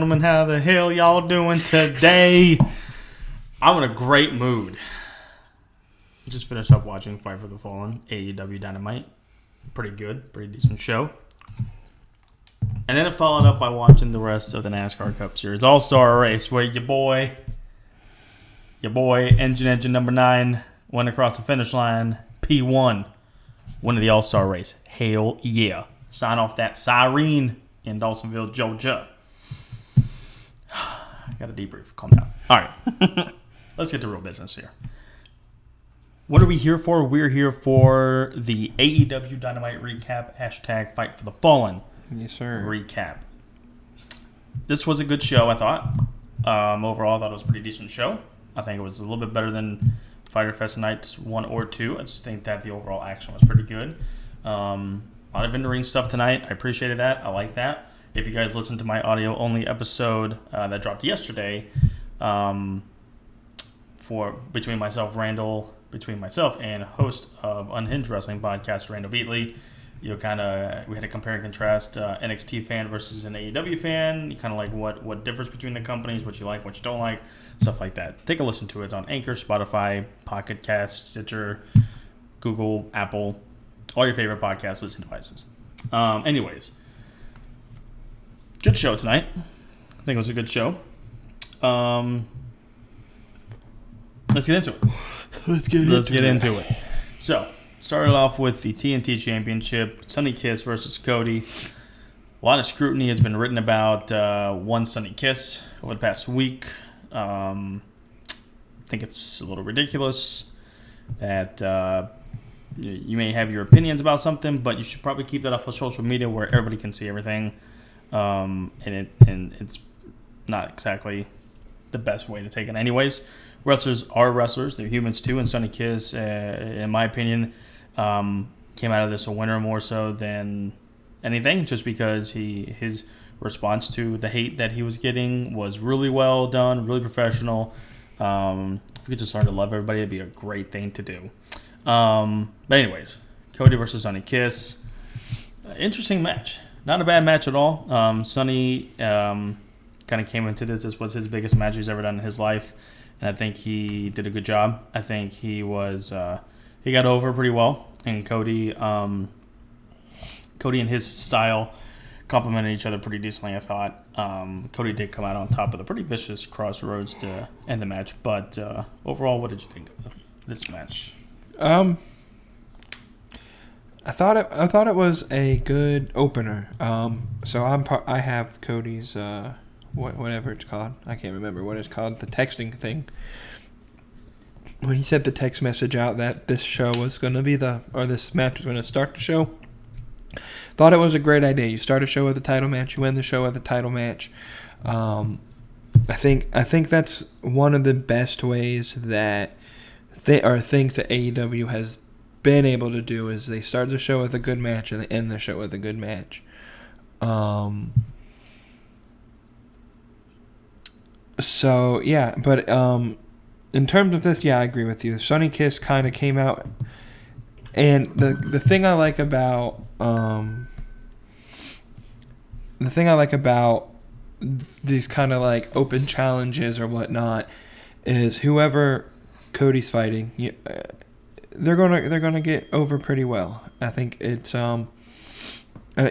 gentlemen, how the hell y'all doing today? I'm in a great mood. Just finished up watching Fight for the Fallen, AEW Dynamite. Pretty good, pretty decent show. And then it followed up by watching the rest of the NASCAR Cup Series All-Star Race, where your boy, Engine number 9, went across the finish line. P1, winning the All-Star Race. Hell yeah. Sign off that siren in Dawsonville, Georgia. Got a debrief. Calm down. All right. Let's get to real business here. What are we here for? We're here for the AEW Dynamite recap. Hashtag Fight for the Fallen. Yes, sir. Recap. This was a good show, I thought. Overall, I thought it was a pretty decent show. I think it was a little bit better than Fyter Fest Nights 1 or 2. I just think that the overall action was pretty good. A lot of in-the-ring stuff tonight. I appreciated that. I like that. If you guys listened to my audio-only episode that dropped yesterday, between myself and host of Unhinged Wrestling podcast, Randall Beatley, we had a compare and contrast NXT fan versus an AEW fan. Kind of like what differs between the companies, what you like, what you don't like, stuff like that. Take a listen to it. It's on Anchor, Spotify, Pocket Cast, Stitcher, Google, Apple, all your favorite podcast listening devices. Anyways, good show tonight. I think it was a good show. Let's get into it. Let's get into it. So, started off with the TNT Championship, Sonny Kiss versus Cody. A lot of scrutiny has been written about one Sonny Kiss over the past week. I think it's a little ridiculous that you may have your opinions about something, but you should probably keep that off of social media where everybody can see everything. And it's not exactly the best way to take it anyways. Wrestlers are wrestlers. They're humans too. And Sonny Kiss, in my opinion, came out of this a winner more so than anything, just because his response to the hate that he was getting was really well done, really professional. If we could just start to love everybody, it'd be a great thing to do. But anyways, Cody versus Sonny Kiss. Interesting match. Not a bad match at all. Sonny kind of came into this. This was his biggest match he's ever done in his life. And I think he did a good job. I think he got over pretty well. And Cody and his style complemented each other pretty decently, I thought. Cody did come out on top with a pretty vicious crossroads to end the match. But overall, what did you think of this match? I thought it was a good opener. So I have Cody's whatever it's called. I can't remember what it's called. The texting thing. When he sent the text message out that this show was going to be this match was going to start the show. Thought it was a great idea. You start a show with a title match. You end the show with a title match. I think that's one of the best ways that things that AEW has been able to do is they start the show with a good match and they end the show with a good match. So yeah, but in terms of this, yeah, I agree with you. Sonny Kiss kind of came out, and the thing I like about these kind of like open challenges or whatnot is whoever Cody's fighting, they're gonna get over pretty well. I think it's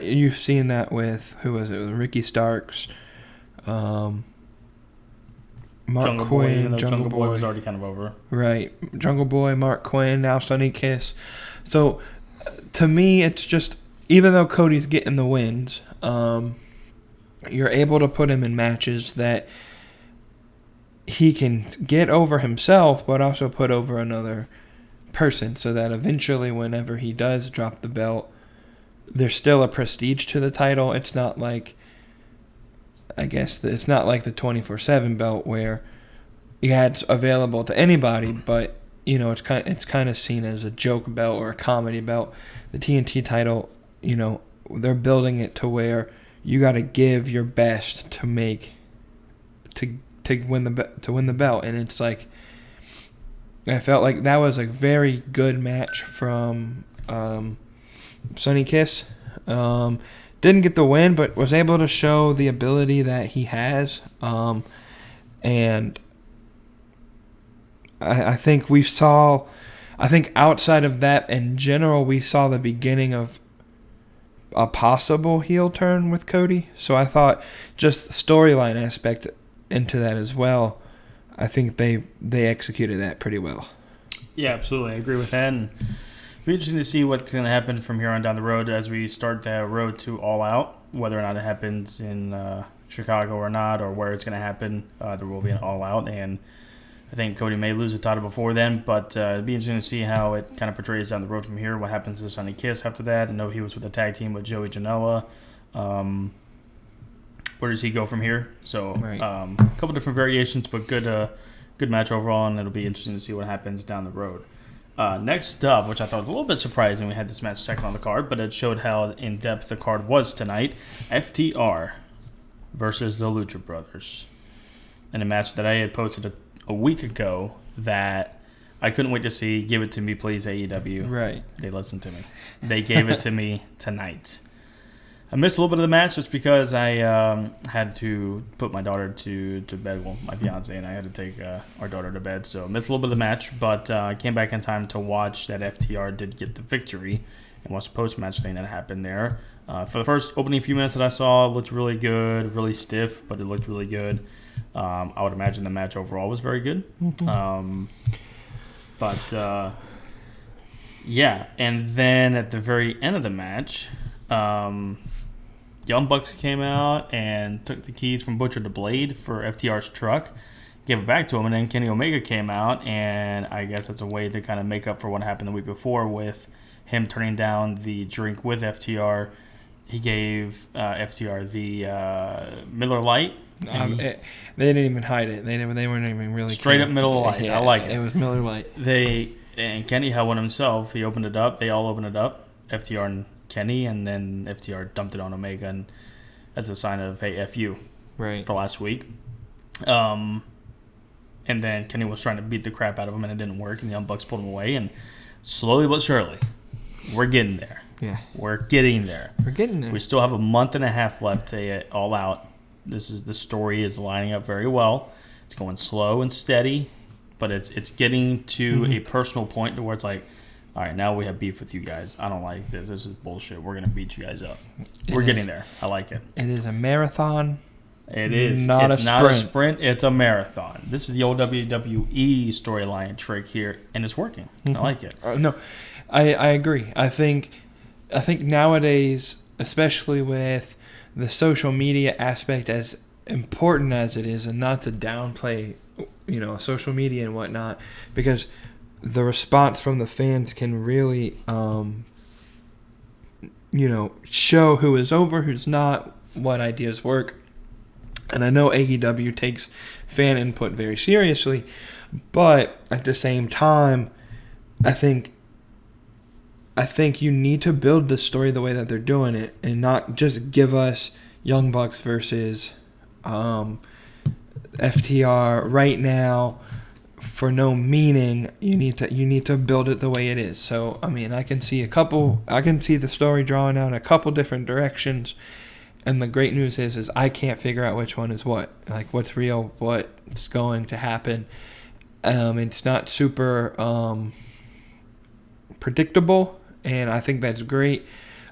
you've seen that with who was it? Ricky Starks. Mark Jungle Quinn, Boy, even though Jungle Boy was already kind of over. Right. Jungle Boy, Mark Quinn, now Sonny Kiss. So, to me, it's just, even though Cody's getting the wins, you're able to put him in matches that he can get over himself, but also put over another person, so that eventually, whenever he does drop the belt, there's still a prestige to the title. It's not like, I guess it's not like the 24/7 belt where it's available to anybody, but it's kind of seen as a joke belt or a comedy belt. The TNT title, they're building it to where you got to give your best to win the belt, and it's like I felt like that was a very good match from Sonny Kiss. didn't get the win, but was able to show the ability that he has. And I think outside of that, in general, we saw the beginning of a possible heel turn with Cody. So I thought just the storyline aspect into that as well, I think they executed that pretty well. Yeah, absolutely. I agree with that. And it'll be interesting to see what's going to happen from here on down the road as we start the road to All Out, whether or not it happens in Chicago or not, or where it's going to happen. There will be an All Out, and I think Cody may lose the title before then, but it'd be interesting to see how it kind of portrays down the road from here. What happens to Sonny Kiss after that? I know he was with the tag team with Joey Janela. Where does he go from here? So Right. A couple different variations, but good match overall, and it'll be interesting to see what happens down the road. Next up, which I thought was a little bit surprising, we had this match second on the card, but it showed how in-depth the card was tonight. FTR versus the Lucha Brothers. In a match that I had posted a week ago that I couldn't wait to see. Give it to me, please, AEW. Right. They listened to me. They gave it to me tonight. I missed a little bit of the match just because I had to put my daughter to bed. Well, my fiance and I had to take our daughter to bed. So I missed a little bit of the match, but I came back in time to watch that FTR did get the victory and watch the post-match thing that happened there. For the first opening few minutes that I saw, it looked really good, really stiff, but it looked really good. I would imagine the match overall was very good. Mm-hmm. Yeah. And then at the very end of the match, Young Bucks came out and took the keys from Butcher to Blade for FTR's truck, gave it back to him, and then Kenny Omega came out, and I guess that's a way to kind of make up for what happened the week before with him turning down the drink with FTR. He gave FTR the Miller Lite. They didn't even hide it. They weren't even really straight up Miller Lite. Yeah, I like it. It was Miller Lite. And Kenny had one himself. He opened it up. They all opened it up. FTR and Kenny, and then FTR dumped it on Omega, and that's a sign of, hey, F you, right, for last week. And then Kenny was trying to beat the crap out of him, and it didn't work, and the Young Bucks pulled him away, and slowly but surely, we're getting there. Yeah. We're getting there. We're getting there. We still have a month and a half left to get All Out. The story is lining up very well. It's going slow and steady, but it's getting to a personal point to where it's like, all right, now we have beef with you guys. I don't like this. This is bullshit. We're going to beat you guys up. We're getting there. I like it. It is a marathon. It is. It's not a sprint. It's a marathon. This is the old WWE storyline trick here, and it's working. I like it. No, I agree. I think nowadays, especially with the social media aspect, as important as it is, and not to downplay, social media and whatnot, because the response from the fans can really, show who is over, who's not, what ideas work. And I know AEW takes fan input very seriously, but at the same time, I think you need to build the story the way that they're doing it, and not just give us Young Bucks versus FTR right now for no meaning. You need to build it the way it is. So I mean, I can see the story drawn out in a couple different directions. And the great news is I can't figure out which one is what. Like, what's real, what's going to happen. It's not super predictable, and I think that's great.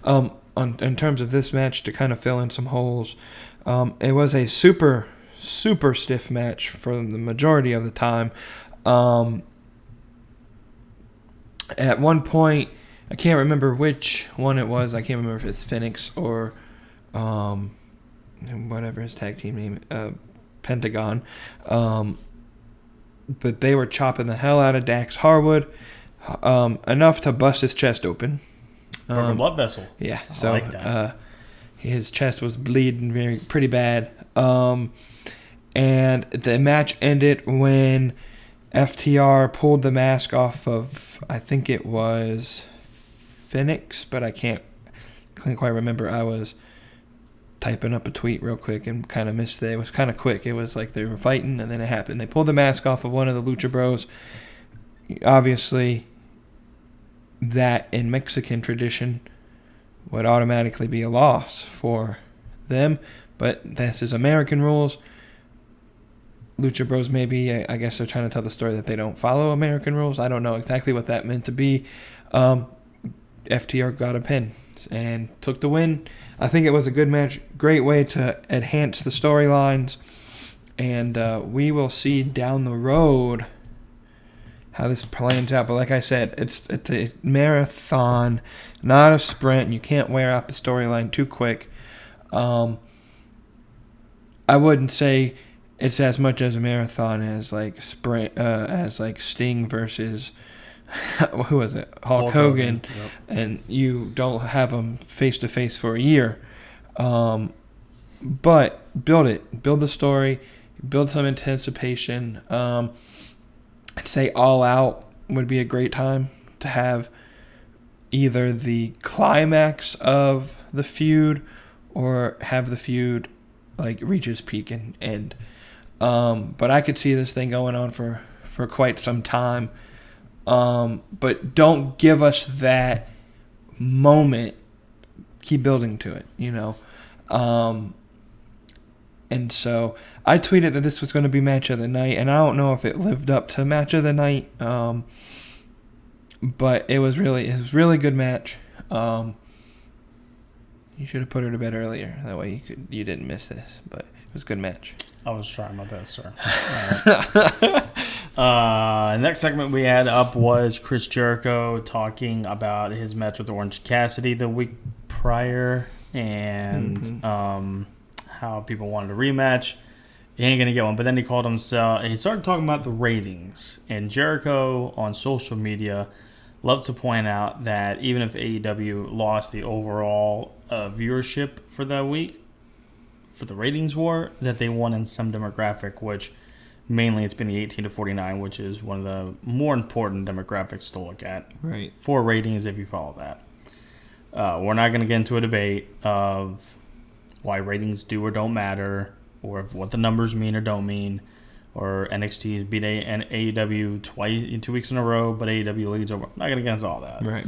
In terms of this match, to kind of fill in some holes, it was a super, super stiff match for the majority of the time. At one point, I can't remember which one it was. I can't remember if it's Phoenix or whatever his tag team name, Pentagon. But they were chopping the hell out of Dax Harwood, enough to bust his chest open. Broken blood vessel. Yeah, I like that. His chest was bleeding pretty bad. And the match ended when FTR pulled the mask off of, I think it was Phoenix, but I couldn't quite remember. I was typing up a tweet real quick and kind of missed it. It was kind of quick. It was like they were fighting, and then it happened. They pulled the mask off of one of the Lucha Bros. Obviously, that in Mexican tradition would automatically be a loss for them. But this is American rules. Lucha Bros maybe, I guess they're trying to tell the story that they don't follow American rules. I don't know exactly what that meant to be. FTR got a pin and took the win. I think it was a good match. Great way to enhance the storylines. And we will see down the road how this plans out. But like I said, it's a marathon, not a sprint. You can't wear out the storyline too quick. I wouldn't say it's as much as a marathon as like sprint, as like Sting versus who was it? Hulk Hogan. Yep. And you don't have them face to face for a year. But build the story, build some anticipation. I'd say All Out would be a great time to have either the climax of the feud or have the feud like reach its peak and end. But I could see this thing going on for quite some time. But don't give us that moment. Keep building to it, you know. And so I tweeted that this was going to be match of the night, and I don't know if it lived up to match of the night. But it was really good match. You should have put her to bed earlier. That way you didn't miss this. But it was a good match. I was trying my best, sir. Next segment we had up was Chris Jericho talking about his match with Orange Cassidy the week prior and how people wanted a rematch. He ain't going to get one. But then he started talking about the ratings. And Jericho on social media loves to point out that even if AEW lost the overall viewership for that week, for the ratings war, that they won in some demographic, which mainly it's been the 18 to 49, which is one of the more important demographics to look at. Right. For ratings, if you follow that. We're not going to get into a debate of why ratings do or don't matter, or what the numbers mean or don't mean, or NXT beat AEW twice 2 weeks in a row, but AEW leads over. I'm not going to get into all that. Right.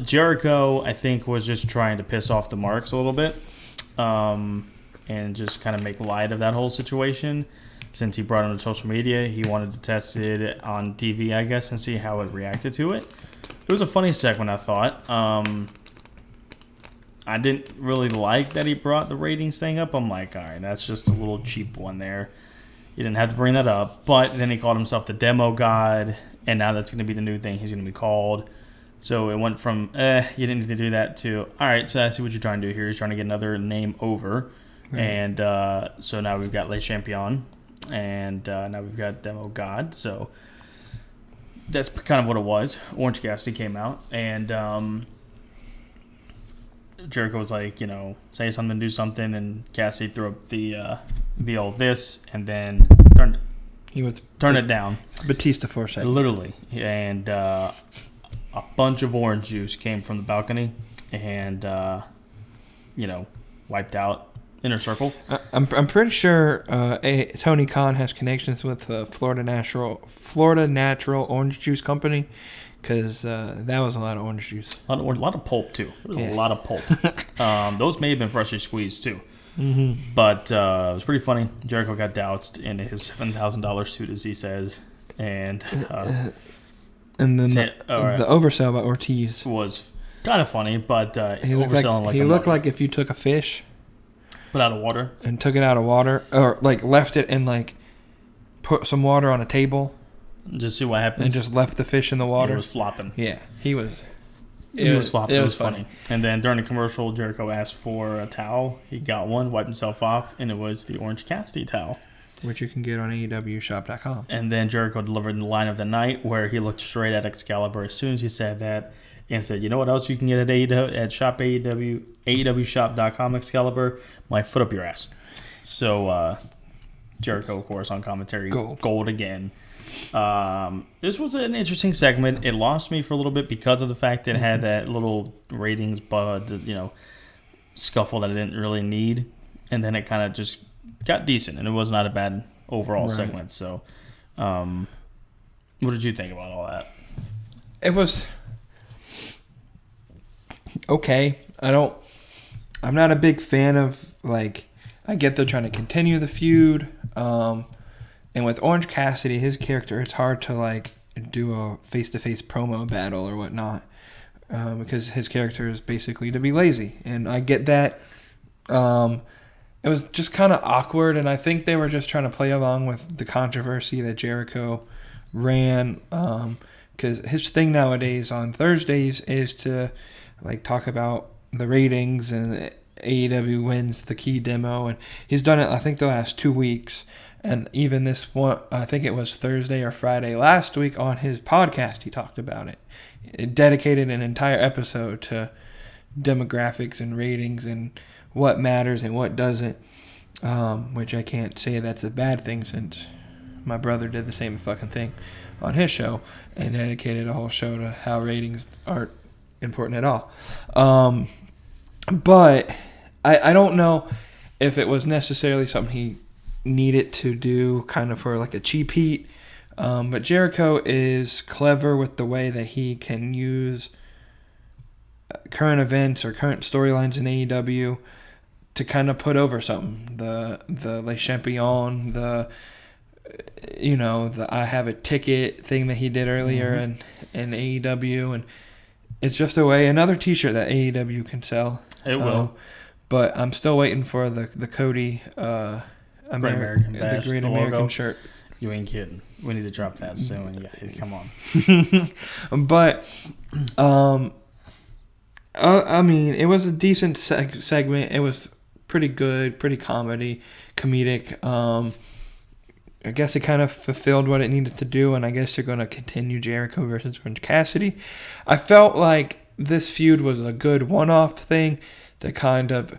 Jericho, I think, was just trying to piss off the marks a little bit. And just kind of make light of that whole situation. Since he brought it on social media, he wanted to test it on TV, I guess, and see how it reacted to it. It was a funny segment, I thought. I didn't really like that he brought the ratings thing up. I'm like, all right, that's just a little cheap one there. You didn't have to bring that up. But then he called himself the Demo God, and now that's going to be the new thing he's going to be called. So it went from, you didn't need to do that to, all right, so I see what you're trying to do here. He's trying to get another name over. Right. And so now we've got Le Champion, and now we've got Demo God. So that's kind of what it was. Orange Cassidy came out, and Jericho was like, say something, do something, and Cassidy threw up the old this, and then turned it down. Batista for a second. Literally. And a bunch of orange juice came from the balcony and, wiped out Inner Circle. I'm pretty sure Tony Khan has connections with Florida Natural Orange Juice Company, because that was a lot of orange juice. A lot of pulp, too. There was a lot of pulp. Those may have been freshly squeezed, too. Mm-hmm. But it was pretty funny. Jericho got doused in his $7,000 suit, as he says. And then the oversell by Ortiz was kind of funny, but he looked like if you took a fish, put out of water, and took it out of water, or like left it and like put some water on a table, just see what happens, and just left the fish in the water. He was flopping. Yeah, he was. He was flopping. It was funny. And then during the commercial, Jericho asked for a towel. He got one, wiped himself off, and it was the Orange Cassidy towel, which you can get on AEWshop.com. And then Jericho delivered the line of the night, where he looked straight at Excalibur as soon as he said that, and said, "You know what else you can get at Shop AEW, AEWshop.com, Excalibur? My foot up your ass." So Jericho, of course, on commentary, gold again. This was an interesting segment. It lost me for a little bit because of the fact that it had that little ratings scuffle that I didn't really need, and then it kind of just got decent, and it was not a bad overall segment. So, what did you think about all that? It was okay. I'm not a big fan of, like, I get they're trying to continue the feud. And with Orange Cassidy, his character, it's hard to, like, do a face-to-face promo battle or whatnot. Because his character is basically to be lazy. And I get that. It was just kind of awkward, and I think they were just trying to play along with the controversy that Jericho ran. Because his thing nowadays on Thursdays is to, like, talk about the ratings, and AEW wins the key demo, and he's done it, I think, the last 2 weeks. And even this one, I think it was Thursday or Friday last week on his podcast, he talked about it. It dedicated an entire episode to demographics and ratings and what matters and what doesn't, which I can't say that's a bad thing, since my brother did the same fucking thing on his show and dedicated a whole show to how ratings aren't important at all. But I don't know if it was necessarily something he needed to do kind of for like a cheap heat. But Jericho is clever with the way that he can use current events or current storylines in AEW to kind of put over something. The Le Champion, the I have a ticket thing that he did earlier in AEW, and it's just a way, another t-shirt that AEW can sell. It will. But I'm still waiting for the Cody Great American badge, the Great the American logo. shirt. You ain't kidding. We need to drop that soon. Yeah, come on. But I mean, it was a decent segment. It was pretty good, pretty comedic. I guess it kind of fulfilled what it needed to do, and I guess they're going to continue Jericho versus Orange Cassidy. I felt like this feud was a good one-off thing to kind of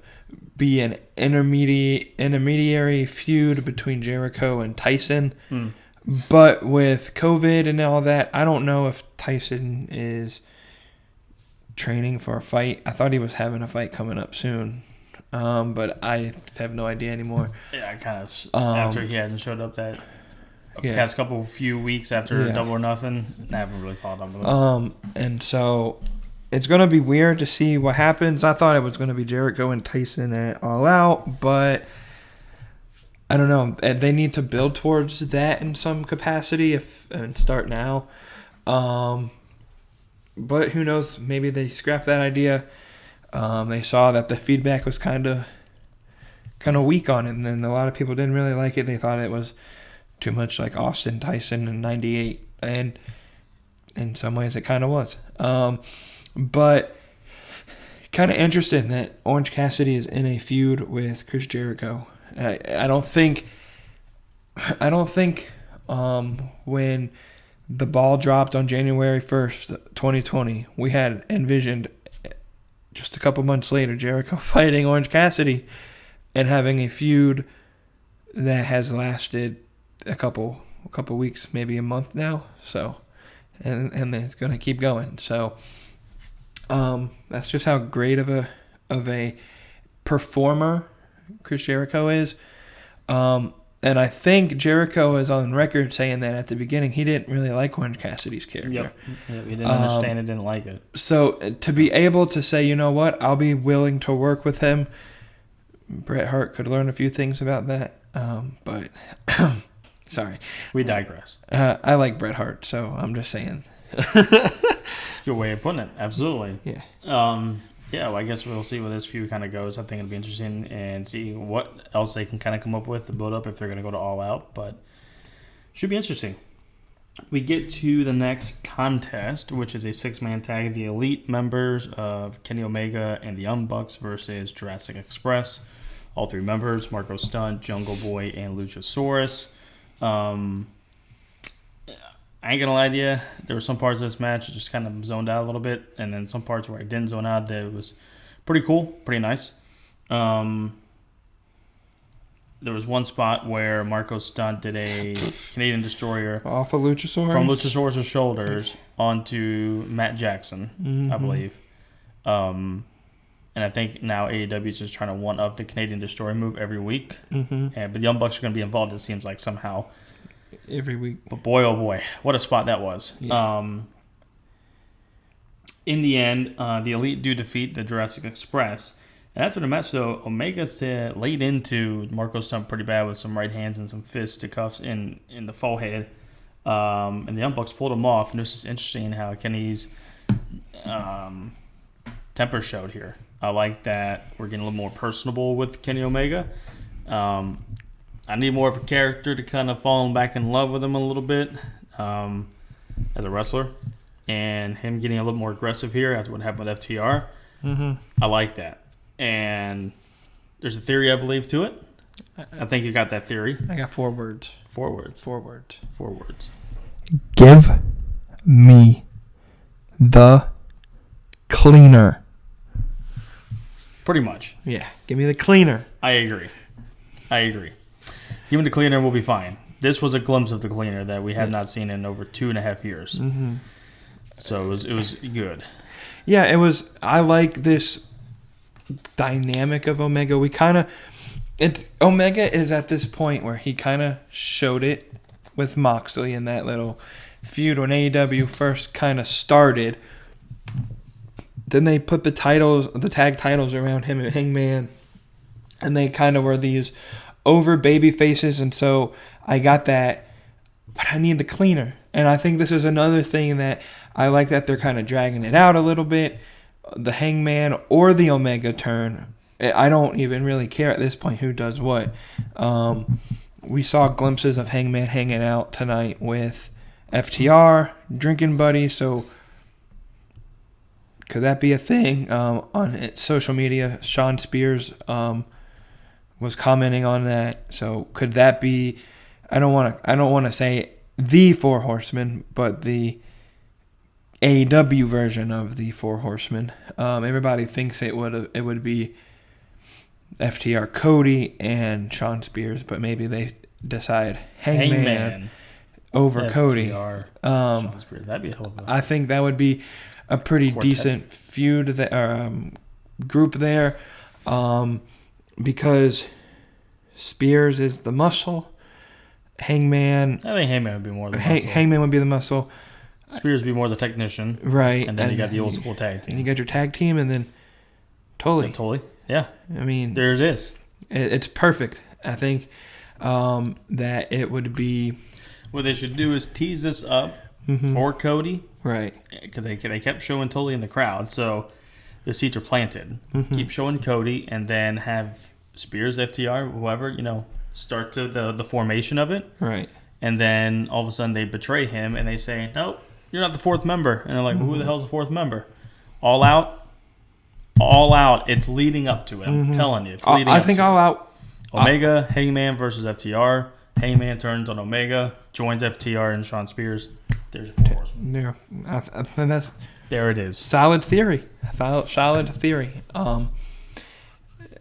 be an intermediary feud between Jericho and Tyson. But with COVID and all that, I don't know if Tyson is training for a fight. I thought he was having a fight coming up soon. But I have no idea anymore. Yeah, I kind of after he hadn't showed up that past few weeks after Double or Nothing, I haven't really followed up with him. And so it's gonna be weird to see what happens. I thought it was gonna be Jericho and Tyson at All Out, but I don't know. They need to build towards that in some capacity and start now. But who knows? Maybe they scrap that idea. They saw that the feedback was kind of weak on it, and then a lot of people didn't really like it. They thought it was too much like Austin Tyson in '98, and in some ways it kind of was. But kind of interesting that Orange Cassidy is in a feud with Chris Jericho. I don't think when the ball dropped on January 1st, 2020, we had envisioned just a couple months later Jericho fighting Orange Cassidy and having a feud that has lasted a couple weeks, maybe a month now. So, and it's going to keep going. So, that's just how great of a performer Chris Jericho is. And I think Jericho is on record saying that at the beginning he didn't really like Orange Cassidy's character. Yep. He didn't understand it, didn't like it. So to be able to say, you know what, I'll be willing to work with him, Bret Hart could learn a few things about that. But sorry. We digress. I like Bret Hart, so I'm just saying. It's a good way of putting it. Absolutely. Yeah. Yeah, well, I guess we'll see where this feud kind of goes. I think it'll be interesting and see what else they can kind of come up with to build up if they're going to go to All Out. But should be interesting. We get to the next contest, which is a 6-man tag. The Elite members of Kenny Omega and the Young Bucks versus Jurassic Express. All 3 members, Marco Stunt, Jungle Boy, and Luchasaurus. I ain't gonna lie to you, there were some parts of this match that just kind of zoned out a little bit, and then some parts where I didn't zone out that was pretty cool, pretty nice. There was one spot where Marco Stunt did a Canadian Destroyer off of Luchasaurus? From Luchasaurus' shoulders onto Matt Jackson, I believe. And I think now AEW is just trying to one-up the Canadian Destroyer move every week. But the Young Bucks are going to be involved, it seems like, somehow. Every week. But boy, oh boy, what a spot that was. Yeah. in the end, the Elite do defeat the Jurassic Express. And after the match, though, Omega laid into Marco Stunt pretty bad with some right hands and some fists to cuffs in the forehead. And the Young Bucks pulled him off. And it was just interesting how Kenny's temper showed here. I like that we're getting a little more personable with Kenny Omega. I need more of a character to kind of fall back in love with him a little bit as a wrestler. And him getting a little more aggressive here after what happened with FTR. Mm-hmm. I like that. And there's a theory, I believe, to it. I think you got that theory. I got 4 words. 4 words. 4 words. 4 words. Give me the cleaner. Pretty much. Yeah, give me the cleaner. I agree. Give me the cleaner and we'll be fine. This was a glimpse of the cleaner that we have not seen in over 2.5 years. Mm-hmm. So it was good. Yeah, it was. I like this dynamic of Omega. Omega is at this point where he kind of showed it with Moxley in that little feud when AEW first kind of started. Then they put the tag titles around him and Hangman, and they kind of were these over baby faces, and so I got that, but I need the cleaner. And I think this is another thing that I like, that they're kind of dragging it out a little bit. The Hangman or the Omega turn, I don't even really care at this point who does what. We saw glimpses of Hangman hanging out tonight with FTR, drinking buddies, so could that be a thing? On social media, Sean Spears was commenting on that. So could that be? I don't want to say the 4 Horsemen, but the AEW version of the 4 Horsemen. Everybody thinks it would be FTR, Cody, and Sean Spears, but maybe they decide Hangman over FTR, Cody. Sean Spears. That'd be a hell of a I think that would be a pretty quartet. Decent feud group there, because Spears is the muscle. Hangman. I think Hangman would be more the muscle. Hangman would be the muscle. Spears would be more the technician. Right. And then you got the old school tag team. And you got your tag team, and then Tully. Yeah. I mean, there it is. It's perfect. I think that it would be. What they should do is tease this up for Cody. Right. Because they kept showing Tully in the crowd, so the seats are planted. Keep showing Cody, and then have Spears, FTR, whoever, start to the formation of it. Right. And then all of a sudden they betray him and they say, nope, you're not the 4th member. And they're like, well, who the hell's the 4th member? All out. It's leading up to it. I'm telling you. It's leading up to it. All Out. Omega, Hangman versus FTR. Hangman turns on Omega, joins FTR and Sean Spears. There's your 4 Horsemen. Yeah. I think there it is. Solid theory. Solid theory.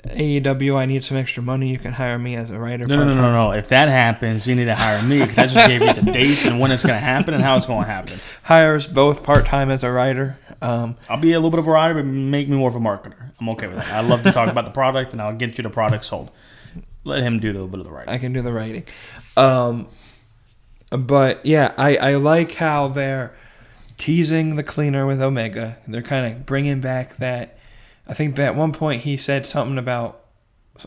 AEW, I need some extra money. You can hire me as a writer. No. If that happens, you need to hire me, because I just gave you the dates and when it's going to happen and how it's going to happen. Hire us both part-time as a writer. I'll be a little bit of a writer, but make me more of a marketer. I'm okay with that. I love to talk about the product, and I'll get you the product sold. Let him do a little bit of the writing. I can do the writing. But, yeah, I like how they're teasing the cleaner with Omega. They're kind of bringing back that. I think that at one point he said something about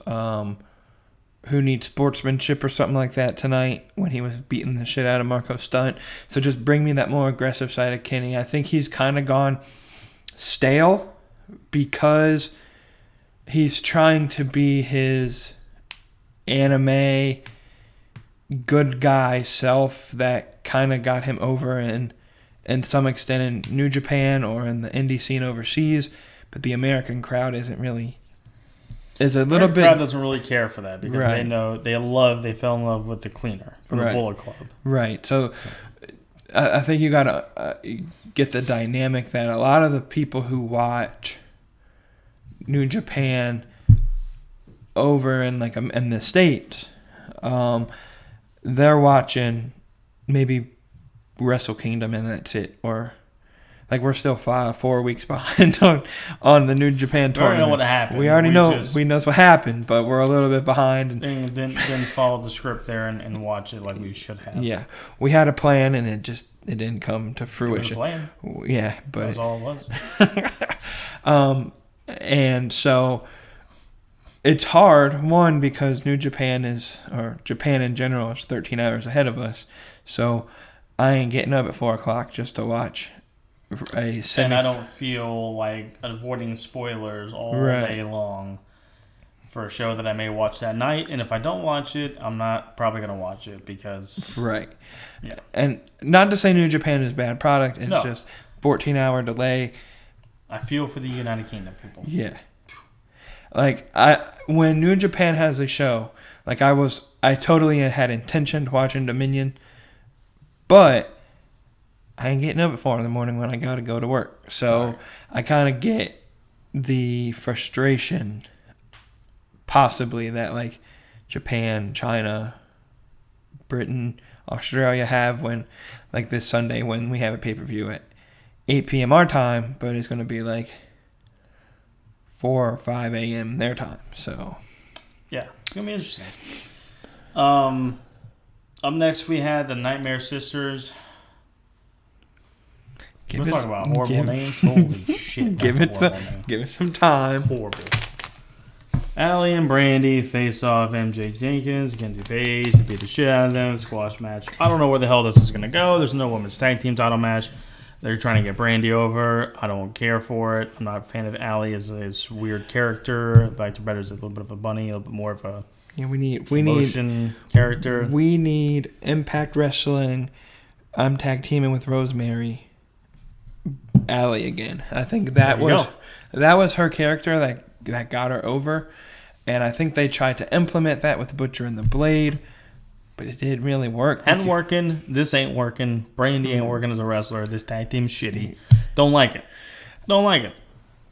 who needs sportsmanship or something like that tonight when he was beating the shit out of Marco Stunt. So just bring me that more aggressive side of Kenny. I think he's kind of gone stale because he's trying to be his anime good guy self that kind of got him over in some extent in New Japan or in the indie scene overseas. But the American crowd is a little bit. The crowd doesn't really care for that because they know they fell in love with the cleaner from the Bullet Club. Right. So I think you gotta get the dynamic that a lot of the people who watch New Japan over in the States, they're watching maybe Wrestle Kingdom and that's it, or. We're still 4 weeks behind on the New Japan tournament. We already know what happened. We already know what happened, but we're a little bit behind. And then follow the script there and watch it like we should have. Yeah. We had a plan, and it just it didn't come to fruition. It was a plan. Yeah, but that's all it was. And so it's hard, one, because New Japan Japan in general is 13 hours ahead of us. So I ain't getting up at 4 o'clock just to watch a and I don't feel like avoiding spoilers all day long for a show that I may watch that night. And if I don't watch it, I'm not probably going to watch it because... Right. Yeah. And not to say New Japan is a bad product. It's just 14-hour delay. I feel for the United Kingdom people. Yeah. Like, when New Japan has a show, like I totally had intention watching Dominion, but I ain't getting up at 4 in the morning when I got to go to work. So I kind of get the frustration, possibly, that like Japan, China, Britain, Australia have when, like this Sunday when we have a pay-per-view at 8 p.m. our time, but it's going to be like 4 or 5 a.m. their time. So yeah, it's going to be interesting. Up next we had the Nightmare Sisters. We're talking about horrible names. Holy shit. Give it some time. Horrible. Allie and Brandy face off MJ Jenkins, Kenzie, Paige. They beat the shit out of them. Squash match. I don't know where the hell this is going to go. There's no women's tag team title match. They're trying to get Brandy over. I don't care for it. I'm not a fan of Allie as a weird character. I liked her better as a little bit of a bunny, a little bit more of a emotion character. We need Impact Wrestling. I'm tag teaming with Rosemary. Allie again. I think that was her character that got her over, and I think they tried to implement that with Butcher and the Blade, but it didn't really work. And working. This ain't working. Brandy ain't working as a wrestler. This tag team's shitty. Don't like it.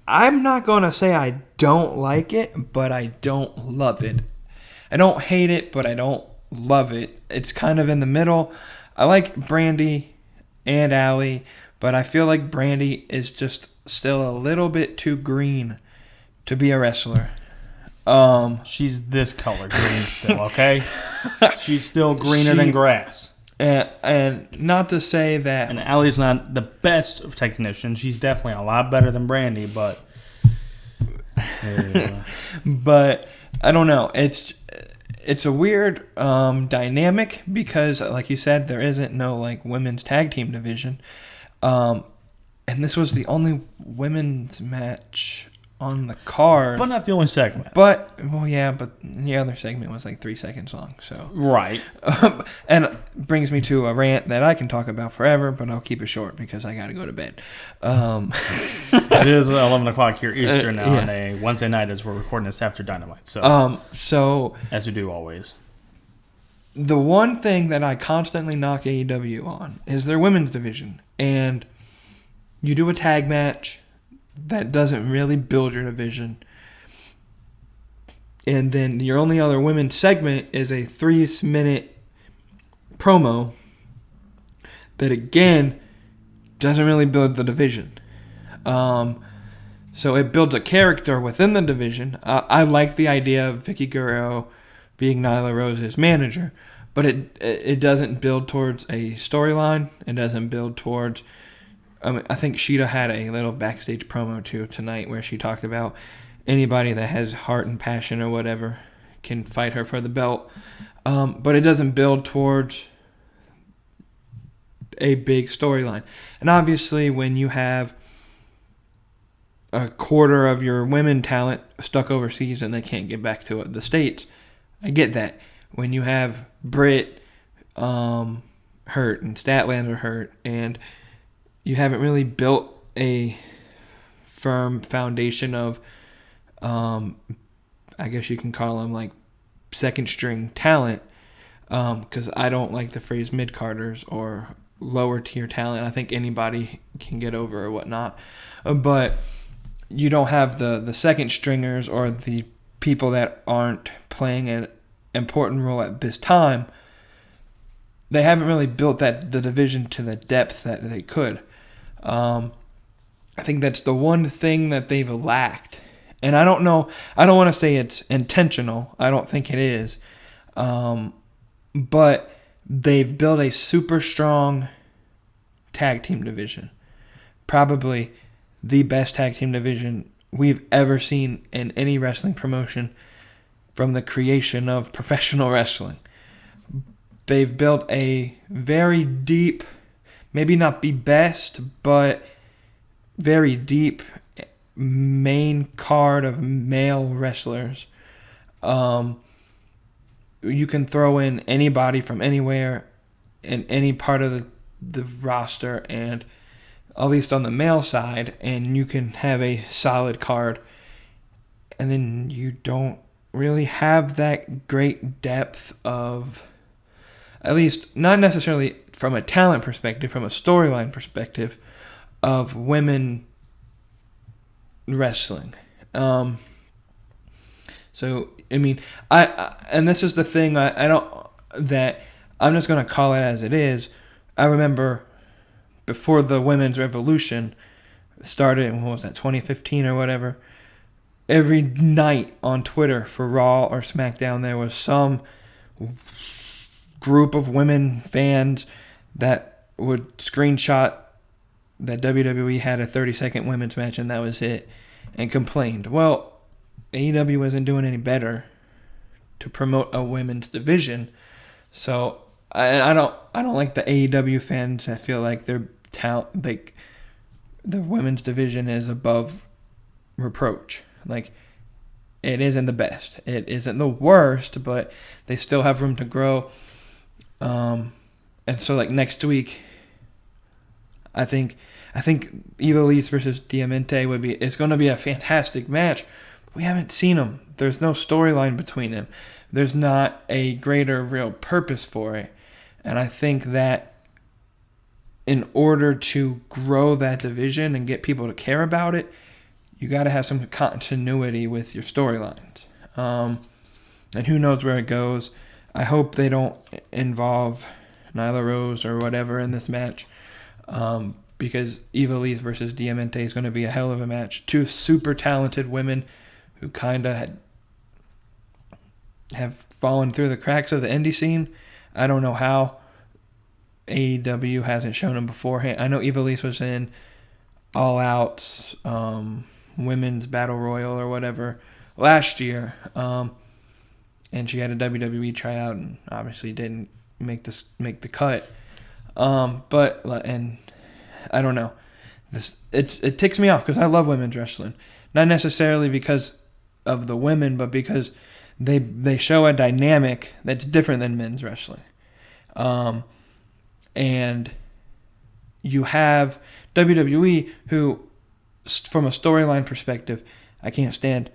I'm not gonna say I don't like it, but I don't love it. I don't hate it, but I don't love it. It's kind of in the middle. I like Brandy and Allie, but I feel like Brandy is just still a little bit too green to be a wrestler. She's this color green still, okay? She's still greener than grass. And not to say that... And Allie's not the best technician. She's definitely a lot better than Brandy, but... But, I don't know. It's a weird dynamic because, like you said, there isn't no like women's tag team division. And this was the only women's match on the card. But not the only segment. But the other segment was like 3 seconds long. So right. And it brings me to a rant that I can talk about forever, but I'll keep it short because I got to go to bed. It is 11 o'clock here Eastern now on a Wednesday night as we're recording this after Dynamite. So as we do always. The one thing that I constantly knock AEW on is their women's division. And you do a tag match that doesn't really build your division. And then your only other women's segment is a 3-minute promo that, again, doesn't really build the division. So it builds a character within the division. I like the idea of Vickie Guerrero being Nyla Rose's manager, but it doesn't build towards a storyline. It doesn't build towards... I think Sheeta had a little backstage promo too tonight where she talked about anybody that has heart and passion or whatever can fight her for the belt. But it doesn't build towards a big storyline. And obviously when you have a quarter of your women talent stuck overseas and they can't get back to the States, I get that. When you have Britt hurt and Statlander hurt and you haven't really built a firm foundation of, I guess you can call them like second string talent, because I don't like the phrase mid-carders or lower tier talent. I think anybody can get over or whatnot. But you don't have the second stringers or the people that aren't playing an important role at this time. They haven't really built the division to the depth that they could. I think that's the one thing that they've lacked. And I don't know, I don't want to say it's intentional. I don't think it is. But they've built a super strong tag team division. Probably the best tag team division we've ever seen in any wrestling promotion from the creation of professional wrestling. They've built a very deep, maybe not the best, but very deep main card of male wrestlers. You can throw in anybody from anywhere in any part of the roster, and at least on the male side, and you can have a solid card. And then you don't really have that great depth of, at least not necessarily from a talent perspective, from a storyline perspective, of women wrestling. So I mean, and this is the thing, I don't, that I'm just gonna call it as it is. I remember before the women's revolution started, what was that, 2015 or whatever, every night on Twitter for Raw or SmackDown there was some group of women fans that would screenshot that WWE had a 30-second women's match and that was it, and complained. Well, AEW wasn't doing any better to promote a women's division, so I don't like the AEW fans that feel like their like the women's division is above reproach. Like, it isn't the best, it isn't the worst, but they still have room to grow. And so like next week, I think Ivelisse versus Diamante it's going to be a fantastic match. We haven't seen them. There's no storyline between them. There's not a greater real purpose for it. And I think that in order to grow that division and get people to care about it, you got to have some continuity with your storylines. And who knows where it goes. I hope they don't involve Nyla Rose or whatever in this match. Because Ivelisse versus Diamante is going to be a hell of a match. Two super talented women who kind of have fallen through the cracks of the indie scene. I don't know how AEW hasn't shown them beforehand. I know Ivelisse was in All Out's Women's Battle Royal or whatever last year. And she had a WWE tryout and obviously didn't make the cut. And I don't know. It ticks me off because I love women's wrestling. Not necessarily because of the women, but because they show a dynamic that's different than men's wrestling. And you have WWE, who, from a storyline perspective, I can't stand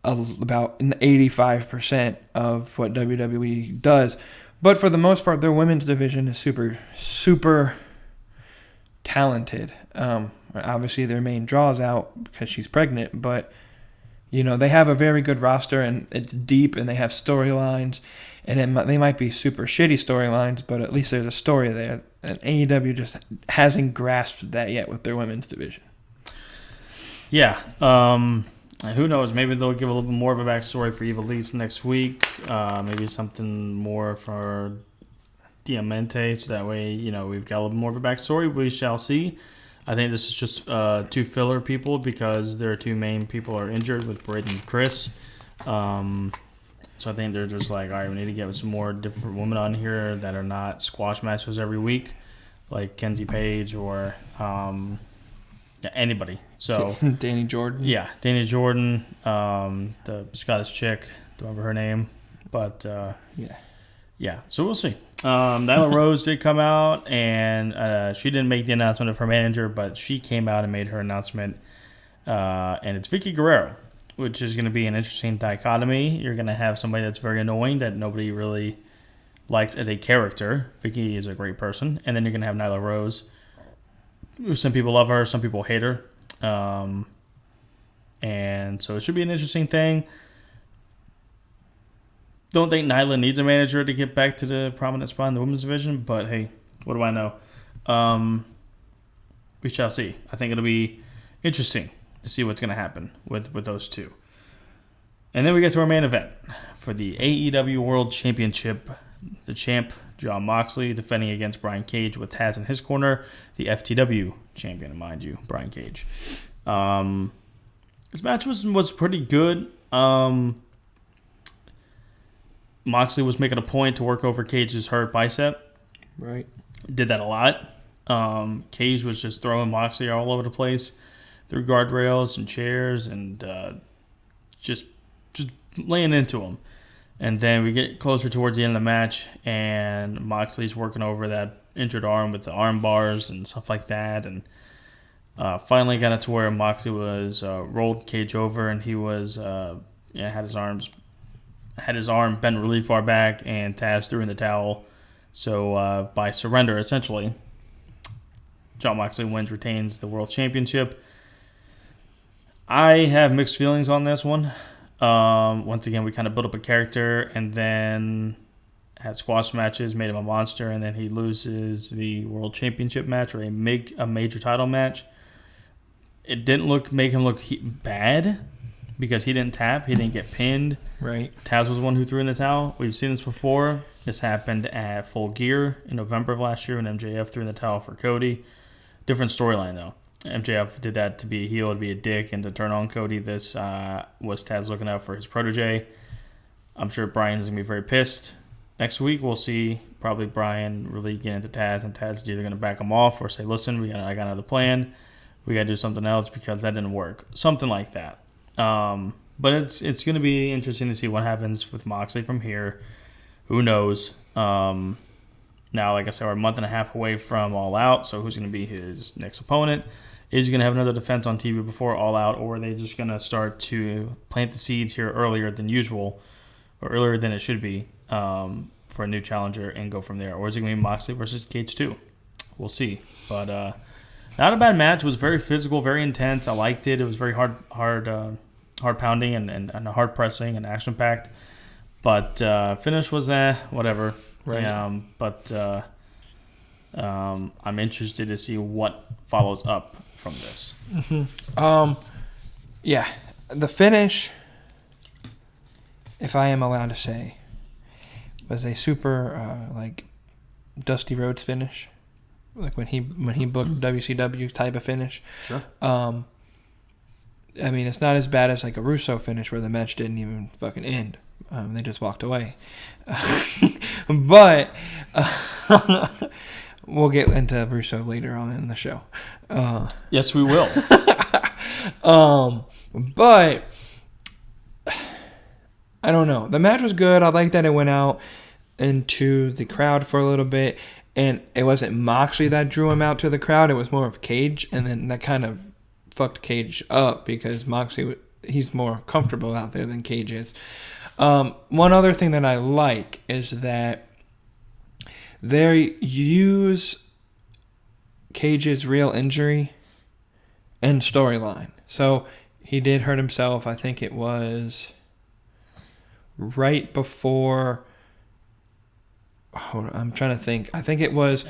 about 85% of what WWE does. But for the most part, their women's division is super, super talented. Obviously, their main draw's out because she's pregnant, but they have a very good roster and it's deep and they have storylines, and they might be super shitty storylines, but at least there's a story there. And AEW just hasn't grasped that yet with their women's division. Yeah. Who knows? Maybe they'll give a little bit more of a backstory for Ivelisse next week. Maybe something more for Diamante, so that way, we've got a little more of a backstory. We shall see. I think this is just two filler people because their two main people are injured with Britt and Chris. So I think they're just like, all right, we need to get some more different women on here that are not squash matches every week, like Kenzie, Paige, or anybody. So Danny Jordan. Yeah, Danny Jordan, the Scottish chick, don't remember her name, but yeah. So we'll see. Nyla Rose did come out, and she didn't make the announcement of her manager, but she came out and made her announcement, and it's Vickie Guerrero, which is going to be an interesting dichotomy. You're going to have somebody that's very annoying that nobody really likes as a character. Vickie is a great person. And then you're going to have Nyla Rose, who some people love her, some people hate her. And so it should be an interesting thing. Don't think Nyla needs a manager to get back to the prominent spot in the women's division, but hey, what do I know? We shall see. I think it'll be interesting to see what's going to happen with those two. And then we get to our main event for the AEW World Championship. The champ Jon Moxley, defending against Brian Cage with Taz in his corner, the FTW champion, mind you, Brian Cage. This match was pretty good. Moxley was making a point to work over Cage's hurt bicep. Right. Did that a lot. Cage was just throwing Moxley all over the place through guardrails and chairs and just laying into him. And then we get closer towards the end of the match, and Moxley's working over that injured arm with the arm bars and stuff like that. And finally got it to where Moxley was rolled Cage over, and he was had his arm bent really far back, and Taz threw in the towel. So by surrender, essentially, Jon Moxley retains the World Championship. I have mixed feelings on this one. Once again, we kind of built up a character and then had squash matches, made him a monster, and then he loses the World Championship match or a major title match. It didn't make him look bad because he didn't tap, he didn't get pinned. Right. Taz was the one who threw in the towel. We've seen this before. This happened at Full Gear in November of last year when MJF threw in the towel for Cody. Different storyline, though. MJF did that to be a heel, to be a dick, and to turn on Cody. This was Taz looking out for his protege. I'm sure Brian is going to be very pissed. Next week, we'll see probably Brian really get into Taz, and Taz is either going to back him off or say, listen, I got another plan. We got to do something else because that didn't work. Something like that. But it's going to be interesting to see what happens with Moxley from here. Who knows? Now, like I said, we're a month and a half away from All Out, so who's going to be his next opponent? Is he going to have another defense on TV before All Out, or are they just going to start to plant the seeds here earlier than usual, or earlier than it should be, for a new challenger and go from there? Or is it going to be Moxley versus Cage 2? We'll see. But not a bad match. It was very physical, very intense. I liked it. It was very hard pounding and hard pressing and action packed. But finish was whatever. Right. I'm interested to see what follows up from this. Mm-hmm. Yeah, the finish, if I am allowed to say, was a super Dusty Rhodes finish, like when he booked WCW type of finish. Sure. I mean, it's not as bad as like a Russo finish where the match didn't even fucking end. They just walked away. But we'll get into Russo later on in the show. Yes, we will. But I don't know. The match was good. I like that it went out into the crowd for a little bit. And it wasn't Moxley that drew him out to the crowd. It was more of Cage. And then that kind of fucked Cage up because Moxley, he's more comfortable out there than Cage is. One other thing that I like is that they use Cage's real injury and storyline. So he did hurt himself. I think it was right before. Hold on, I'm trying to think. I think it was.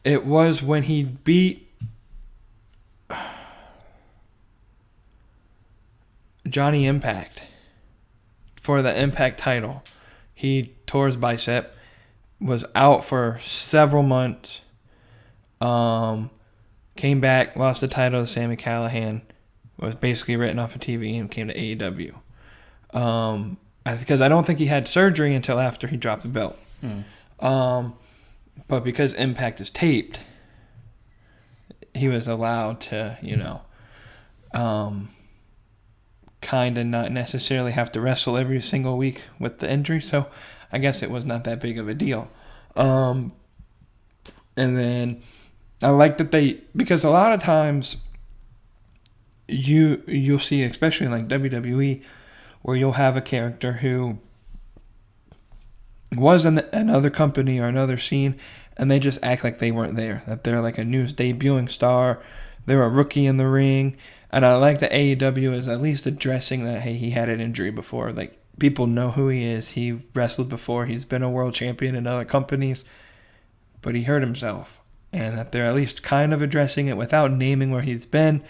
It was when he beat Johnny Impact for the Impact title. He tore his bicep, was out for several months, came back, lost the title to Sami Callihan, was basically written off of TV and came to AEW. Because I don't think he had surgery until after he dropped the belt. But because Impact is taped, he was allowed to, kind of not necessarily have to wrestle every single week with the injury. So I guess it was not that big of a deal. And then I like that because a lot of times you'll see, especially in like WWE, where you'll have a character who was in another company or another scene, and they just act like they weren't there, that they're like a new debuting star, they're a rookie in the ring. And I like that AEW is at least addressing that, hey, he had an injury before. Like, people know who he is. He wrestled before. He's been a world champion in other companies, but he hurt himself. And that they're at least kind of addressing it without naming where he's been.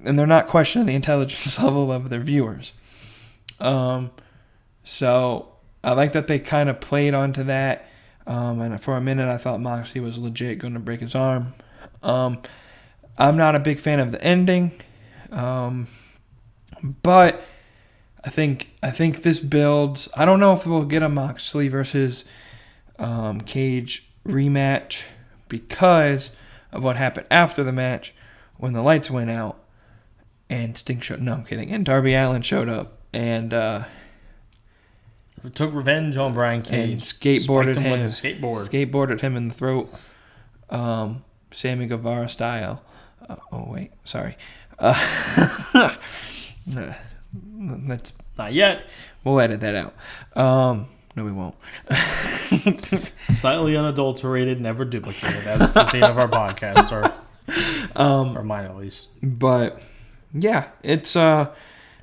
And they're not questioning the intelligence level of their viewers. So I like that they kind of played onto that. And for a minute, I thought Moxley was legit going to break his arm. I'm not a big fan of the ending, but I think this builds. I don't know if we'll get a Moxley versus Cage rematch because of what happened after the match when the lights went out and Sting showed. No, I'm kidding. And Darby Allin showed up and took revenge on Brian Cage. And skateboarded him with a skateboard. Skateboarded him in the throat, Sammy Guevara style. Oh wait, sorry. That's not yet. We'll edit that out. No, we won't. Slightly unadulterated, never duplicated. That's the theme of our podcast, or mine at least. But yeah, it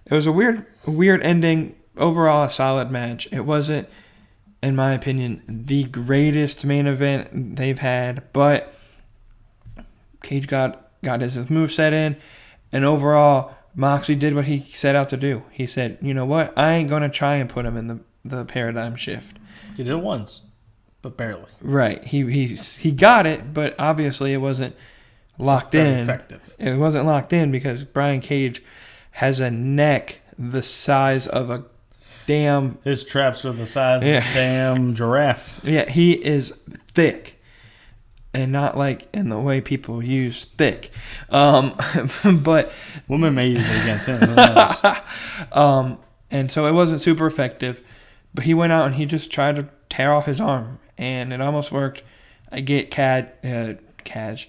was a weird ending. Overall, a solid match. It wasn't, in my opinion, the greatest main event they've had, but Cage got his moveset in, and overall, Moxley did what he set out to do. He said, you know what, I ain't going to try and put him in the paradigm shift. He did it once, but barely. Right. He got it, but obviously it wasn't locked in. Effective. It wasn't locked in because Brian Cage has a neck the size of a damn... His traps are the size of a damn giraffe. Yeah, he is thick. And not like in the way people use thick. But... Women may use it against him. Who knows? And so it wasn't super effective. But he went out and he just tried to tear off his arm. And it almost worked. I get Taz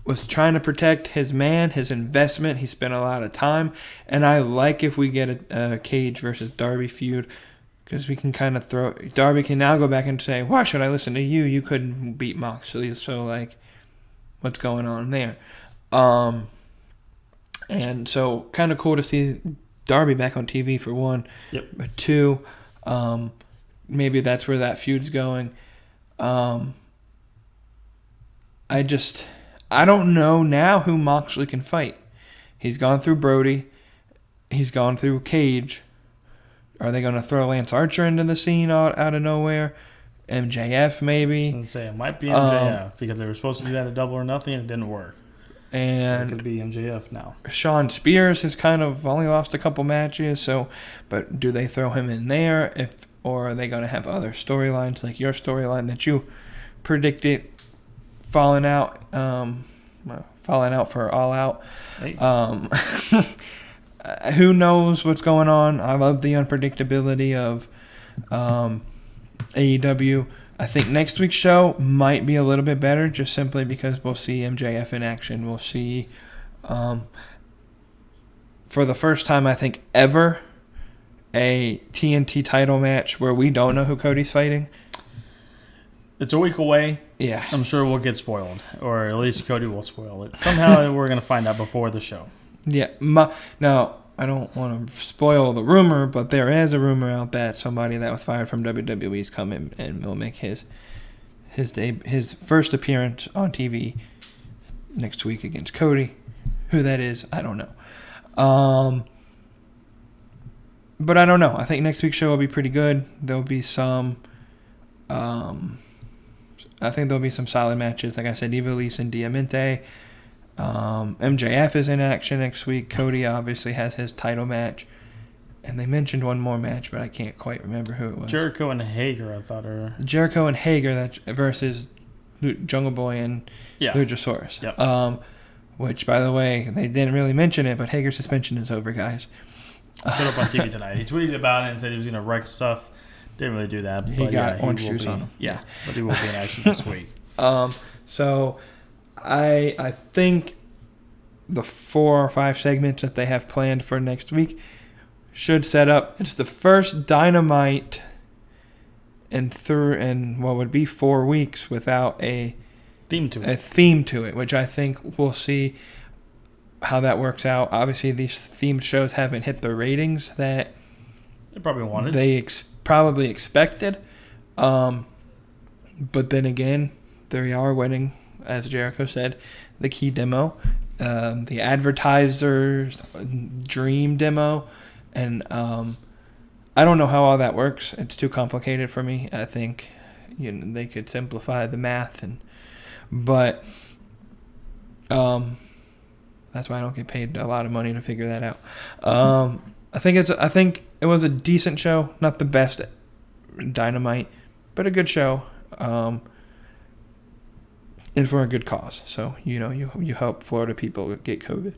was trying to protect his man, his investment. He spent a lot of time. And I like if we get a Cage versus Darby feud. Because we can kind of throw... Darby can now go back and say, why should I listen to you? You couldn't beat Moxley. So, like, what's going on there? And so, kind of cool to see Darby back on TV for one. Yep. But two, maybe that's where that feud's going. I don't know now who Moxley can fight. He's gone through Brody. He's gone through Cage. Are they going to throw Lance Archer into the scene out of nowhere? MJF maybe? I was going to say, it might be MJF because they were supposed to do that at Double or Nothing and it didn't work. And so it could be MJF now. Shawn Spears has kind of only lost a couple matches, but do they throw him in there? Or are they going to have other storylines like your storyline that you predicted falling out for All Out? Hey. Who knows what's going on? I love the unpredictability of AEW. I think next week's show might be a little bit better just simply because we'll see MJF in action. We'll see, for the first time I think ever, a TNT title match where we don't know who Cody's fighting. It's a week away. Yeah. I'm sure we'll get spoiled, or at least Cody will spoil it. Somehow we're going to find out before the show. Yeah. Now, I don't want to spoil the rumor, but there is a rumor out that somebody that was fired from WWE is coming and will make his first appearance on TV next week against Cody. Who that is, I don't know. But I don't know. I think next week's show will be pretty good. There'll be some... I think there'll be some solid matches. Like I said, Ivelisse and Diamante. MJF is in action next week. Cody obviously has his title match. And they mentioned one more match, but I can't quite remember who it was. Jericho and Hager, I thought. Jericho and Hager versus Jungle Boy and Luchasaurus. Yep. Which, by the way, they didn't really mention it, but Hager's suspension is over, guys. Showed up on TV tonight. He tweeted about it and said he was going to wreck stuff. Didn't really do that. He got orange juice on him. Yeah, but he will be in action this week. So I think the 4 or 5 segments that they have planned for next week should set up. It's the first Dynamite in what would be 4 weeks without a theme to it, which I think we'll see how that works out. Obviously, these themed shows haven't hit the ratings that they probably wanted. They probably expected. But then again, they are winning, as Jericho said, the key demo, the advertiser's dream demo. And I don't know how all that works. It's too complicated for me. I think they could simplify the math, but that's why I don't get paid a lot of money to figure that out. I think it was a decent show, not the best Dynamite, but a good show, and for a good cause. So you help Florida people get COVID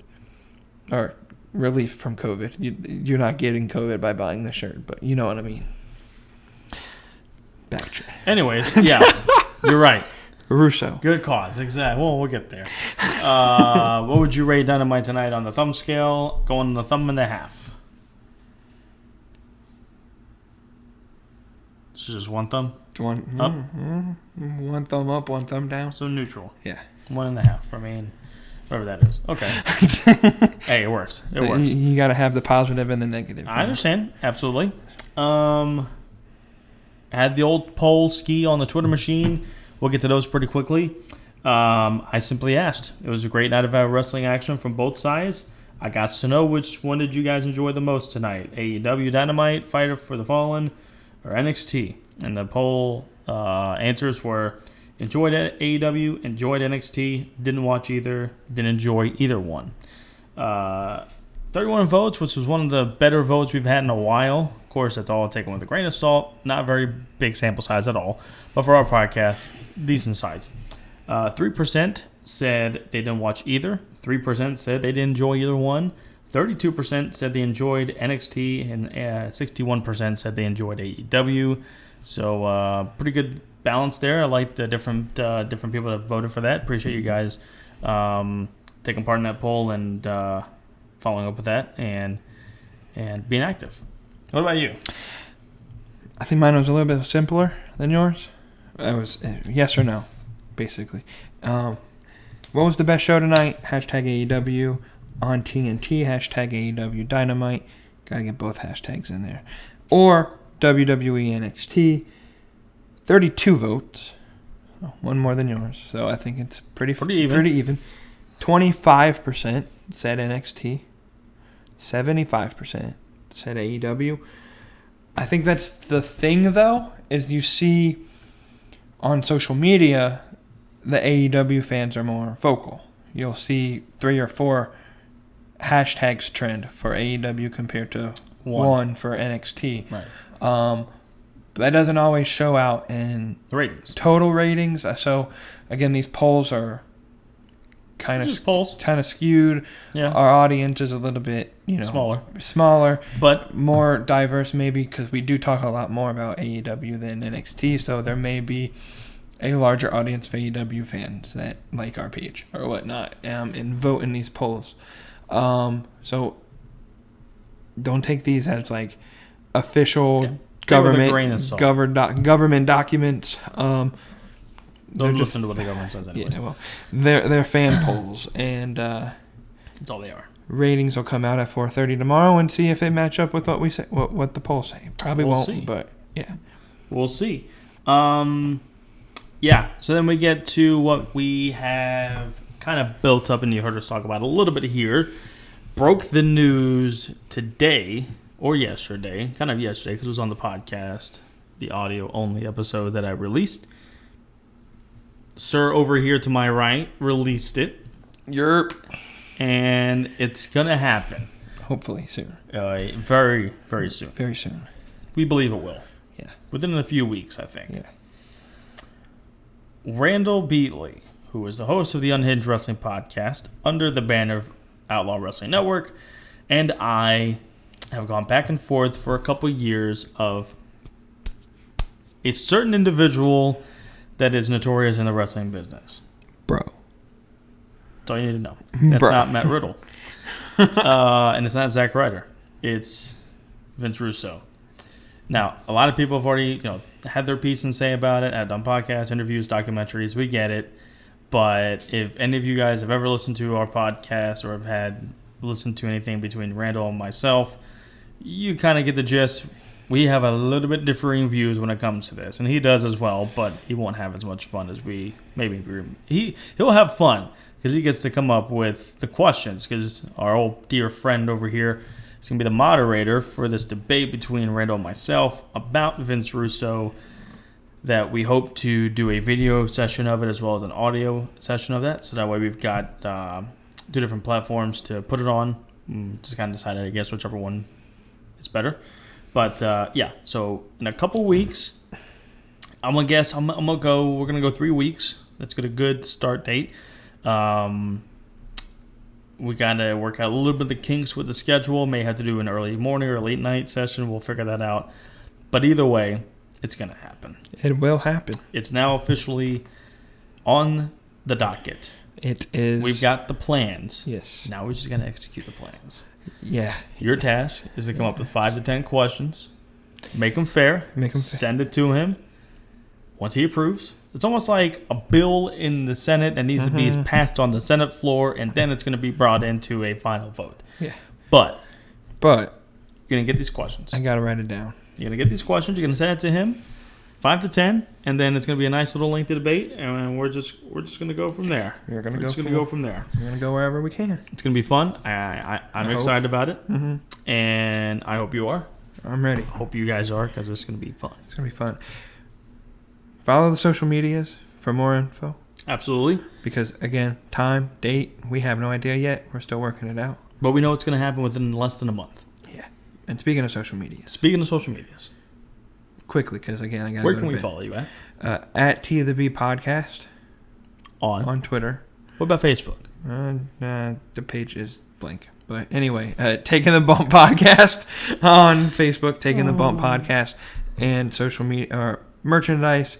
or relief from COVID. You're not getting COVID by buying the shirt, but you know what I mean. Backtrack. Anyways, yeah, you're right. Russo. Good cause, exactly. Well, we'll get there. What would you rate Dynamite tonight on the thumb scale? Going the thumb and a half. This is just one thumb? One thumb up, one thumb down. So neutral. Yeah. 1.5 for me, and whatever that is. Okay. Hey, it works. It works. You got to have the positive and the negative. I understand. Absolutely. Had the old poll ski on the Twitter machine. We'll get to those pretty quickly. I simply asked. It was a great night of wrestling action from both sides. I got to know which one did you guys enjoy the most tonight? AEW Dynamite, Fighter for the Fallen, or NXT? And the poll answers were enjoyed AEW, enjoyed NXT, didn't watch either, didn't enjoy either one. 31 votes, which was one of the better votes we've had in a while. Of course, that's all taken with a grain of salt. Not very big sample size at all. But for our podcast, decent size. 3% said they didn't watch either. 3% said they didn't enjoy either one. 32% said they enjoyed NXT. And 61% said they enjoyed AEW. So pretty good balance there. I like the different people that voted for that. Appreciate you guys taking part in that poll and following up with that and being active. What about you? I think mine was a little bit simpler than yours. It was yes or no, basically. What was the best show tonight? #AEW on TNT. #AEW Dynamite. Gotta get both hashtags in there. Or WWE NXT. 32 votes. One more than yours. So I think it's pretty even. 25% said NXT. 75% said AEW. I think that's the thing, though, is you see on social media the AEW fans are more vocal. You'll see 3 or 4 hashtags trend for AEW compared to one for NXT. Right. That doesn't always show out in the ratings. Total ratings. So again, these polls are kind of skewed. Yeah. Our audience is a little bit, smaller, but more diverse maybe because we do talk a lot more about AEW than NXT. So there may be a larger audience of AEW fans that like our page or whatnot and vote in these polls. So don't take these as like official government documents. Don't listen to what the government says anyway. Yeah, well, they're fan polls, and that's all they are. Ratings will come out at 4:30 tomorrow, and see if they match up with what we say, what the polls say. Probably won't, see. But yeah, we'll see. Yeah. So then we get to what we have kind of built up, and you heard us talk about a little bit here. Broke the news today or yesterday, kind of yesterday because it was on the podcast, the audio only episode that I released. Sir over here to my right released it. Yerp. And it's going to happen. Hopefully soon. Very, very soon. Very soon. We believe it will. Yeah. Within a few weeks, I think. Yeah. Randall Beatley, who is the host of the Unhinged Wrestling Podcast under the banner of Outlaw Wrestling Network, and I have gone back and forth for a couple years of a certain individual that is notorious in the wrestling business. Bro. That's all you need to know. That's not Matt Riddle. And it's not Zack Ryder. It's Vince Russo. Now, a lot of people have already had their piece and say about it. I've done podcasts, interviews, documentaries. We get it. But if any of you guys have ever listened to our podcast or have listened to anything between Randall and myself, you kind of get the gist. We have a little bit differing views when it comes to this, and he does as well, but he won't have as much fun as we maybe. He'll have fun because he gets to come up with the questions because our old dear friend over here He's going to be the moderator for this debate between Randall and myself about Vince Russo, that we hope to do a video session of it as well as an audio session of that. So that way we've got 2 different platforms to put it on. Just kind of decided, I guess, whichever one is better. But, yeah, so in a couple weeks, I'm going to guess, we're going to go 3 weeks. Let's get a good start date. We got to work out a little bit of the kinks with the schedule. May have to do an early morning or late night session. We'll figure that out. But either way, it's going to happen. It will happen. It's now officially on the docket. It is. We've got the plans. Yes. Now we're just going to execute the plans. Yeah. Your task is to come up with 5 to 10 questions. Make them fair. Send it to him. Once he approves, it's almost like a bill in the Senate that needs to be passed on the Senate floor, and then it's going to be brought into a final vote. Yeah. But you're going to get these questions. I got to write it down. You're going to get these questions. You're going to send it to him, 5 to 10, and then it's going to be a nice little lengthy debate, and we're just going to go from there. We're going to go from there. We're going to go wherever we can. It's going to be fun. I'm excited about it, and I hope you are. I'm ready. I hope you guys are, because it's going to be fun. It's going to be fun. Follow the social medias for more info. Absolutely. Because, again, time, date, we have no idea yet. We're still working it out. But we know it's going to happen within less than a month. Yeah. And speaking of social medias. Quickly, because, again, I got to Where can we follow you at? At TNT Podcast. On Twitter. What about Facebook? The page is blank. But anyway, Taking the Bump Podcast on Facebook. Taking the Bump Podcast. And social media, or merchandise.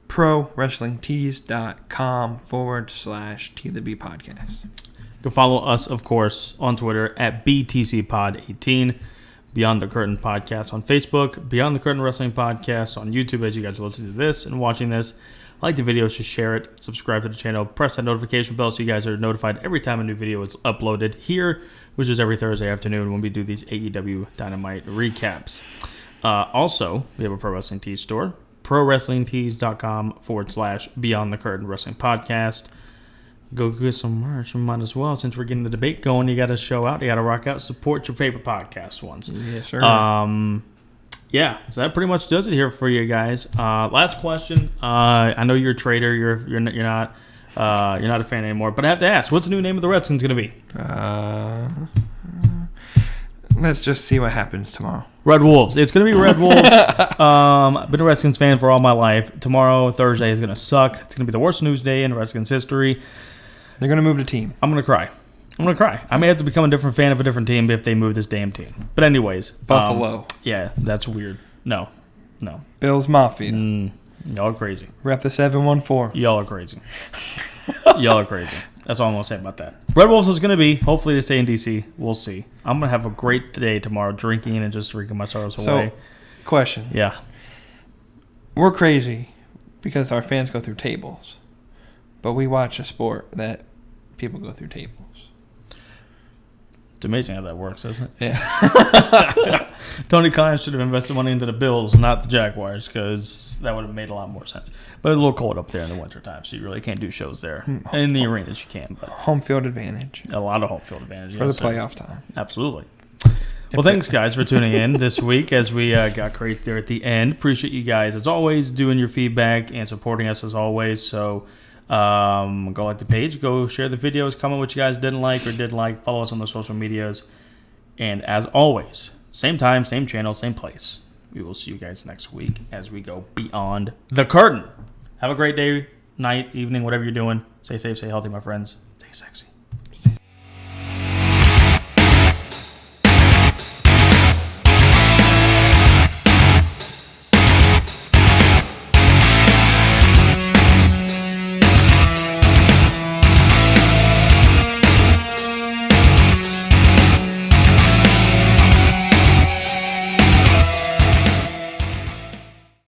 ProWrestlingTees.com/TheB Podcast. You can follow us, of course, on Twitter at BTCPod18. Beyond the Curtain Podcast on Facebook. Beyond the Curtain Wrestling Podcast on YouTube, as you guys are listening to this and watching this. Like the videos, just share it. Subscribe to the channel. Press that notification bell so you guys are notified every time a new video is uploaded here, which is every Thursday afternoon when we do these AEW Dynamite recaps. Also, we have a Pro Wrestling Tees store. ProWrestlingTees.com/Beyond the Curtain Wrestling Podcast. Go get some merch. We might as well. Since we're getting the debate going, you got to show out. You got to rock out. Support your favorite podcast ones. Yes, sir. Yeah. So that pretty much does it here for you guys. Last question. I know you're a trader. You're not a fan anymore. But I have to ask, what's the new name of the Redskins going to be? Let's just see what happens tomorrow. Red Wolves. It's going to be Red Wolves. I've been a Redskins fan for all my life. Tomorrow, Thursday, is going to suck. It's going to be the worst news day in Redskins history. They're going to move the team. I'm going to cry. I may have to become a different fan of a different team if they move this damn team. But anyways. Buffalo. Yeah, that's weird. No. Bills Mafia. Y'all are crazy. Rep the 714. Y'all are crazy. That's all I'm going to say about that. Red Wolves is going to be, hopefully they stay in D.C. We'll see. I'm going to have a great day tomorrow drinking and just drinking my sorrows away. Question. Yeah. We're crazy because our fans go through tables. But we watch a sport that people go through tables. It's amazing how that works, isn't it? Yeah. Tony Khan should have invested money into the Bills, not the Jaguars, because that would have made a lot more sense. But it's a little cold up there in the wintertime, so you really can't do shows there. In the arenas, you can. But home field advantage. A lot of home field advantage. For the playoff time. Absolutely. Well, thanks, guys, for tuning in this week as we got crazy there at the end. Appreciate you guys, as always, doing your feedback and supporting us as always. So go like the page, go share the videos, comment what you guys didn't like or did like, follow us on the social medias. And as always, same time, same channel, same place. We will see you guys next week as we go beyond the curtain. Have a great day, night, evening, whatever you're doing. Stay safe, stay healthy, my friends. Stay sexy.